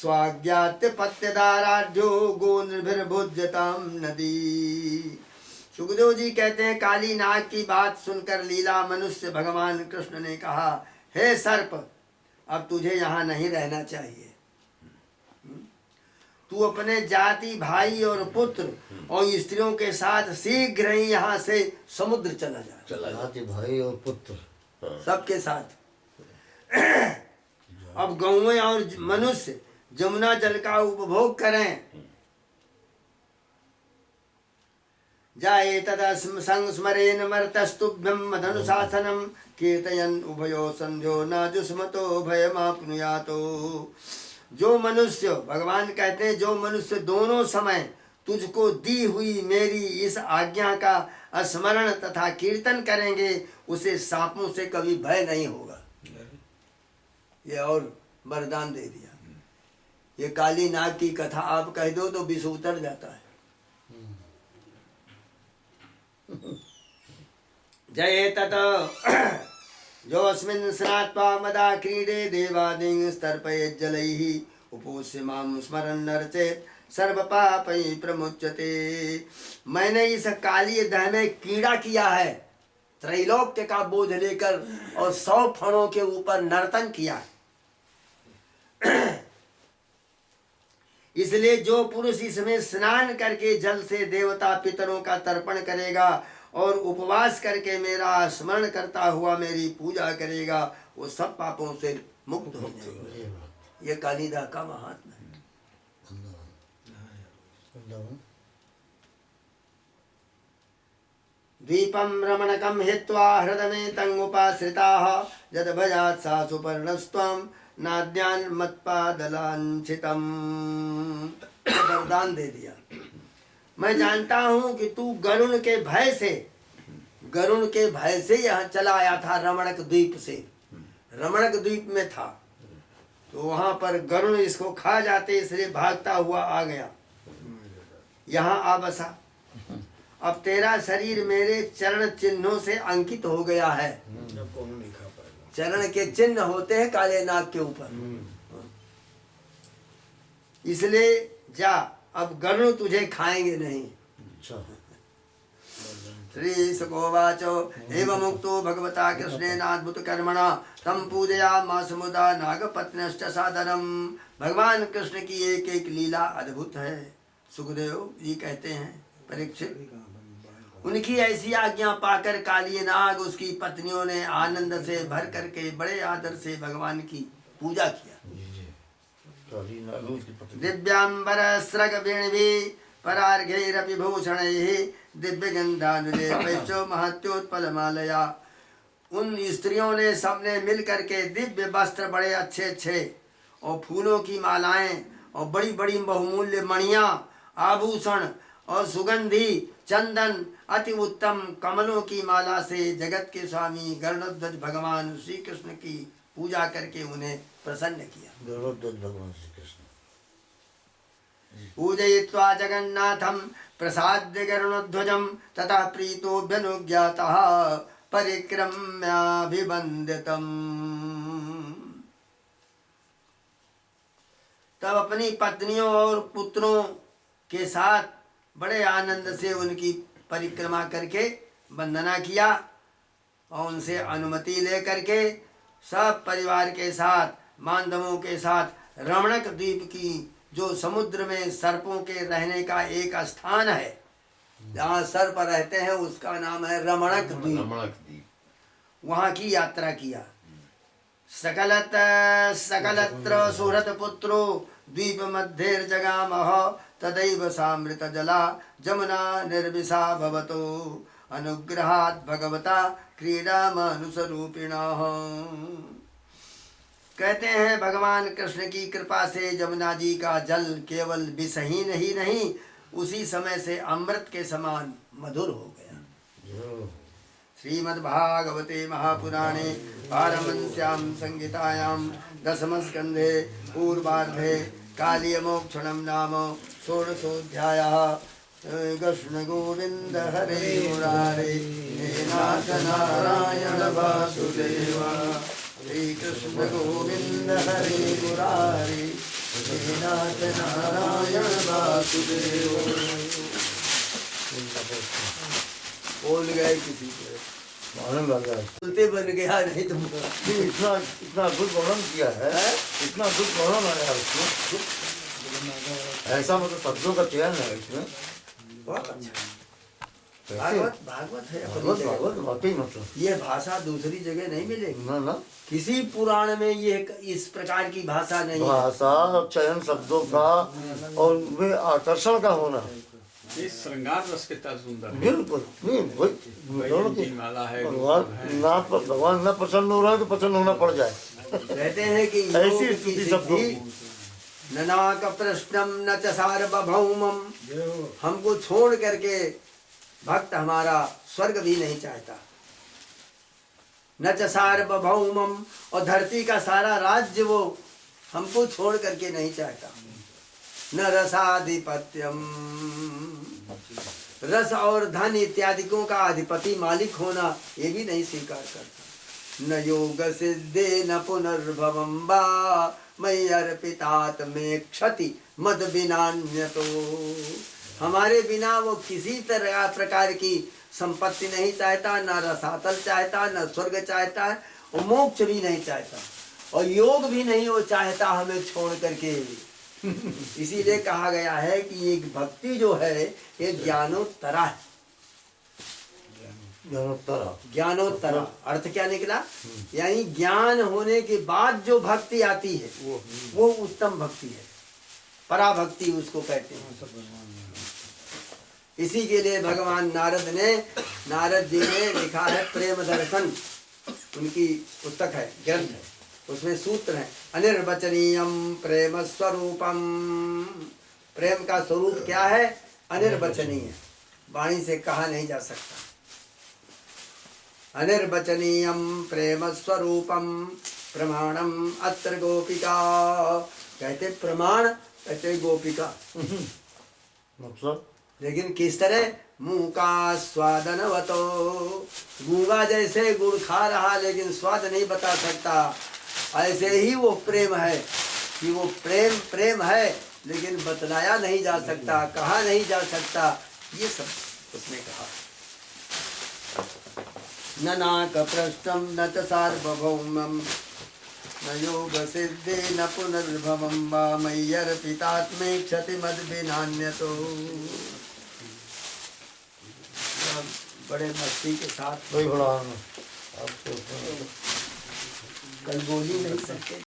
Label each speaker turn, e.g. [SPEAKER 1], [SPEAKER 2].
[SPEAKER 1] स्वाज्ञात्य पत्यदाराढ्यो गो निर्भिर्भुज्यताम नदी। सुखदेव जी कहते हैं, काली नाग की बात सुनकर लीला मनुष्य भगवान कृष्ण ने कहा, हे सर्प, अब तुझे यहाँ नहीं रहना चाहिए। तू अपने जाति भाई और पुत्र और स्त्रियों के साथ शीघ्र ही यहाँ से समुद्र चला जा।
[SPEAKER 2] जाति भाई और पुत्र
[SPEAKER 1] सबके साथ। अब गौएं और मनुष्य जमुना जल का उपभोग करें। जाये तदा संस्मरेण मर्तस्तुभ्यं मदनुशासनं कीर्तयन् उभयो संध्यो न जुष्मतो भयमाप्नुयातो। जो मनुष्य, भगवान कहते हैं, जो मनुष्य दोनों समय तुझको दी हुई मेरी इस आज्ञा का स्मरण तथा कीर्तन करेंगे, उसे सांपों से कभी भय नहीं होगा। ये और वरदान दे दिया। ये काली नाग की कथा आप कह दो तो विष उतर जाता है। जय तत जो अस्मिन् स्नात्वा मदा क्रीडे देवादिं स्तर्पयेत् जलैः उपोष्य मां स्मरन् नरचेत् सर्व पापैः प्रमुच्यते। मैंने इस काली दह में कीड़ा किया है, त्रैलोक्य का बोझ लेकर और 100 फणों के ऊपर नर्तन किया। इसलिए जो पुरुष इसमें स्नान करके जल से देवता पितरों का तर्पण करेगा और उपवास करके मेरा स्मरण करता हुआ मेरी पूजा करेगा, वो सब पापों से मुक्त हो जाएगा। ये कालिदा का महात्मा है। द्वीपं रमणकं हित्वा हृदमेतं उपाश्रिताः यद् भजात् सा सुपर्णस्त्वं नाद्यान् मत्पादलांछितम्। वरदान दे दिया। मैं जानता हूं कि तू गरुण के भय से यहाँ चला आया था। रमणक द्वीप से, रमणक द्वीप में था, तो वहां पर गरुण इसको खा जाते, इसलिए भागता हुआ आ गया, यहाँ आ बसा। अब तेरा शरीर मेरे चरण चिन्हों से अंकित हो गया है। चरण के चिन्ह होते हैं काले नाग के ऊपर, इसलिए जा, अब गरुण तुझे खाएंगे नहीं। श्री सुकोवाचो एवं मुक्तो भगवता कृष्णेनाद्भुत कर्मणा तम पूजयामास मुदा नागपत्न्यश्च सादरम। भगवान कृष्ण की एक एक लीला अद्भुत है। सुखदेव जी कहते हैं, परीक्षित, उनकी ऐसी आज्ञा पाकर काली नाग उसकी पत्नियों ने आनंद से भर करके बड़े आदर से भगवान की पूजा किया। दिव्यांबर स्रग वेणुभिः परार्घैरपि भूषणैः दिव्यगन्धानुलेपैश्च महत्योत्पलमालया। उन स्त्रियों ने सबने मिल करके दिव्य वस्त्र, बड़े अच्छे अच्छे और फूलों की मालाएं और बड़ी बड़ी बहुमूल्य मणियां, आभूषण और सुगंधी चंदन, अति उत्तम कमलों की माला से जगत के स्वामी गरुड़ध्वज भगवान श्री कृष्ण की पूजा करके उन्हें प्रसन्न किया।
[SPEAKER 2] गरुड़ध्वज भगवान श्री कृष्ण
[SPEAKER 1] पूजयित्वा जगन्नाथं प्रसाद्य गरुड़ध्वजं ततः प्रीतोऽभ्यनुज्ञातः परिक्रम्याभिवन्दितम्। तब अपनी पत्नियों और पुत्रों के साथ बड़े आनंद से उनकी परिक्रमा करके वंदना किया और उनसे अनुमति लेकर के सब परिवार के साथ, मानदवों के साथ रमणक द्वीप की, जो समुद्र में सर्पों के रहने का एक स्थान है, जहाँ सर्प रहते हैं, उसका नाम है रमणक द्वीप। वहाँ की यात्रा किया। सकलत्र सुहृत पुत्रो द्वीप मध्ये जगामः तदैव सामृत जला जमुना निर्विशा भवतो अनुग्रहात् भगवता क्रीडा मानुषरूपिणः। कहते हैं, भगवान कृष्ण की कृपा से जमुना जी का जल केवल विषहीन ही नहीं, उसी समय से अमृत के समान मधुर हो गया। श्रीमद्भागवते महापुराणे पारमहंस्यां संहितायां दशमस्कन्धे पूर्वार्धे कालीयमोक्षणं नाम षोडशोऽध्यायः। कृष्ण गोविंद हरे मुरारे हे नाथ नारायण वासुदेवा। श्री कृष्ण गोविंद हरे मुरारे नाथ नारायण वासुदेव। बोल गए किसी को
[SPEAKER 2] आनंद आ गया।
[SPEAKER 1] बोलते बन गया नहीं तुम
[SPEAKER 2] नहीं, इतना इतना अद्भुत वर्णन किया है, इतना अद्भुत वर्णन आया उसमें, ऐसा मतलब शब्दों का चयन है इसमें।
[SPEAKER 1] बहुत अच्छा।
[SPEAKER 2] कैसे?
[SPEAKER 1] भागवत भागवत है अपनी
[SPEAKER 2] भागवत
[SPEAKER 1] जगह।
[SPEAKER 2] भागवत वाकई मतलब
[SPEAKER 1] ये भाषा दूसरी जगह नहीं मिलेगी।
[SPEAKER 2] ना ना,
[SPEAKER 1] किसी पुराण में ये इस प्रकार की भाषा नहीं है।
[SPEAKER 2] भाषा चयन शब्दों का और वे आकर्षण का होना,
[SPEAKER 3] ये श्रृंगार रस कितना सुंदर है।
[SPEAKER 2] बिल्कुल नहीं वही दोनों की
[SPEAKER 3] माला है,
[SPEAKER 2] भगवान ना प्रसन्न हो रहा है तो प्रसन्न होना पड़ जाए।
[SPEAKER 1] कहते हैं कि
[SPEAKER 2] ऐसी
[SPEAKER 1] योग की
[SPEAKER 2] स्तुति शब्दों
[SPEAKER 1] सिद्धि
[SPEAKER 2] की।
[SPEAKER 1] न नाक प्रश्नम न च सार्वभौमम। हमको छोड़ करके भक्त हमारा स्वर्ग भी नहीं चाहता। न च सार्वभौमम, और धरती का सारा राज्य वो हमको छोड़ करके नहीं चाहता। न रसाधिपत्यम, रस और धन इत्यादिकों का अधिपति मालिक होना ये भी नहीं स्वीकार करता। न योग सिद्धे न पुनर्भवम वा मयि अर्पितात में क्षति मद बिनान्यतो। हमारे बिना वो किसी तरह प्रकार की संपत्ति नहीं चाहता, न रसातल चाहता, न स्वर्ग चाहता, और मोक्ष भी नहीं चाहता, और योग भी नहीं वो चाहता हमें छोड़ करके। इसीलिए कहा गया है कि ये भक्ति जो है ये ज्ञानोत्तरा है। ज्ञानोत्तरा अर्थ क्या निकला? यानी ज्ञान होने के बाद जो भक्ति आती है वो उत्तम भक्ति है, पराभक्ति उसको कहते हैं। इसी के लिए भगवान नारद जी ने लिखा है प्रेम दर्शन, उनकी पुस्तक है, ग्रंथ है, उसमें सूत्र है अनिर्वचनीयम प्रेम स्वरूपम। प्रेम का स्वरूप क्या है? अनिर्वचनीय, वाणी से कहा नहीं जा सकता। अनिर्वचनीयम प्रेम स्वरूपम प्रमाणम अत्र गोपिका। कहते प्रमाण, कहते गोपिका।
[SPEAKER 2] मतलब
[SPEAKER 1] लेकिन किस तरह? मुंह का स्वादनवतो, गूंगा जैसे गुड़ खा रहा लेकिन स्वाद नहीं बता सकता, ऐसे ही वो प्रेम है कि वो प्रेम है लेकिन बतलाया नहीं जा सकता, कहा नहीं जा सकता। ये सब उसने कहा। न नाक प्रश्नम न च सार्वभौमम न योग सिद्धि न पुनर्भवम वा मयि अर्पितात्मे क्षति मद बिनान्यतो। बड़े मस्ती के साथ
[SPEAKER 2] वही बड़ा आनंद। आपको
[SPEAKER 1] कल बोल ही नहीं सकते।